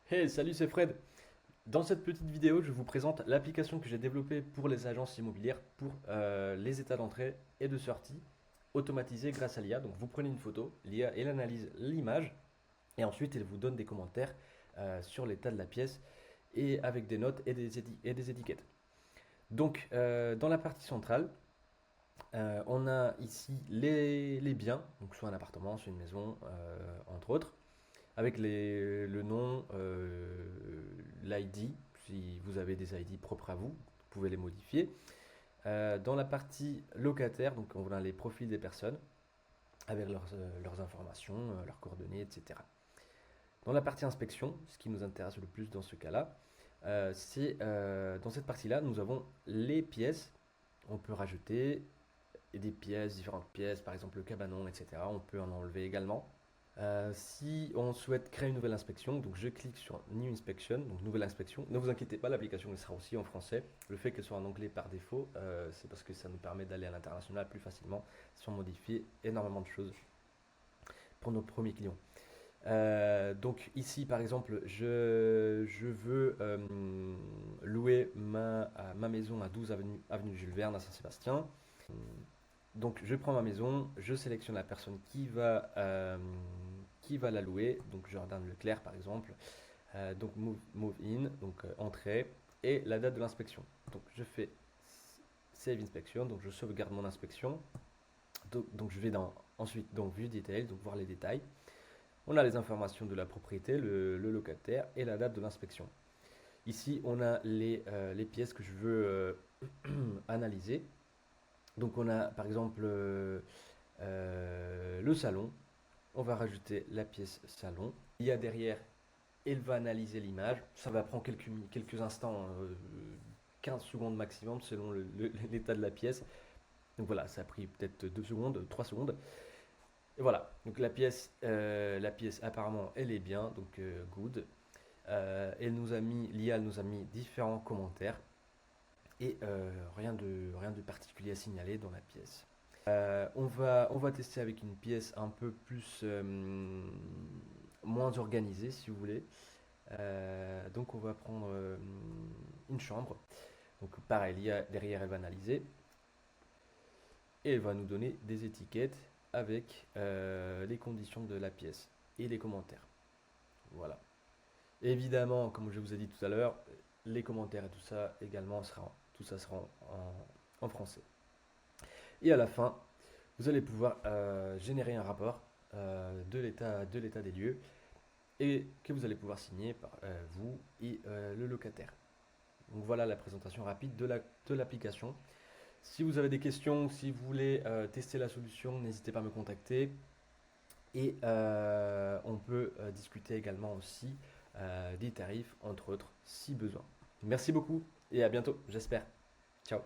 Hey, salut, c'est Fred. Dans cette petite vidéo, je vous présente l'application que j'ai développée pour les agences immobilières pour les états d'entrée et de sortie automatisés grâce à l'IA. Donc vous prenez une photo, l'IA elle analyse l'image et ensuite elle vous donne des commentaires sur l'état de la pièce et avec des notes et et des étiquettes. Donc dans la partie centrale, on a ici les biens, donc soit un appartement, soit une maison, entre autres avec le nom, l'ID, si vous avez des ID propres à vous, vous pouvez les modifier. Dans la partie locataire, donc on a les profils des personnes avec leurs informations, leurs coordonnées, etc. Dans la partie inspection, ce qui nous intéresse le plus dans ce cas-là, c'est dans cette partie-là, nous avons les pièces. On peut rajouter des pièces, différentes pièces, par exemple le cabanon, etc. On peut en enlever également. Si on souhaite créer une nouvelle inspection, donc je clique sur New Inspection, donc nouvelle inspection. Ne vous inquiétez pas, l'application elle sera aussi en français. Le fait qu'elle soit en anglais par défaut, c'est parce que ça nous permet d'aller à l'international plus facilement sans modifier énormément de choses pour nos premiers clients. Donc ici par exemple, je veux louer ma maison à 12 avenue Jules Verne à Saint-Sébastien. Donc je prends ma maison, je sélectionne la personne qui va la louer, donc Jordan Leclerc par exemple. Donc move in, donc entrée, et la date de l'inspection. Donc je fais Save Inspection, donc je sauvegarde mon inspection. Donc je vais ensuite dans View Detail, donc voir les détails. On a les informations de la propriété, le locataire et la date de l'inspection. Ici on a les pièces que je veux analyser. Donc on a par exemple le salon. On va rajouter la pièce salon. Il y a derrière, elle va analyser l'image. Ça va prendre quelques instants, 15 secondes maximum selon l'état de la pièce. Donc voilà, ça a pris peut-être 2 secondes, 3 secondes. Et voilà, donc la pièce apparemment elle est bien, donc good. L'IA nous a mis différents commentaires et rien de particulier à signaler dans la pièce. On va tester avec une pièce un peu plus moins organisée, si vous voulez. Donc on va prendre une chambre. Donc pareil, l'IA derrière elle va analyser et elle va nous donner des étiquettes avec les conditions de la pièce et les commentaires. Voilà. Évidemment, comme je vous ai dit tout à l'heure, les commentaires et tout ça également tout ça sera en français. Et à la fin, vous allez pouvoir générer un rapport de l'état des lieux et que vous allez pouvoir signer par vous et le locataire. Donc voilà la présentation rapide de l'application. Si vous avez des questions, si vous voulez tester la solution, n'hésitez pas à me contacter. Et on peut discuter également aussi des tarifs, entre autres, si besoin. Merci beaucoup et à bientôt, j'espère. Ciao.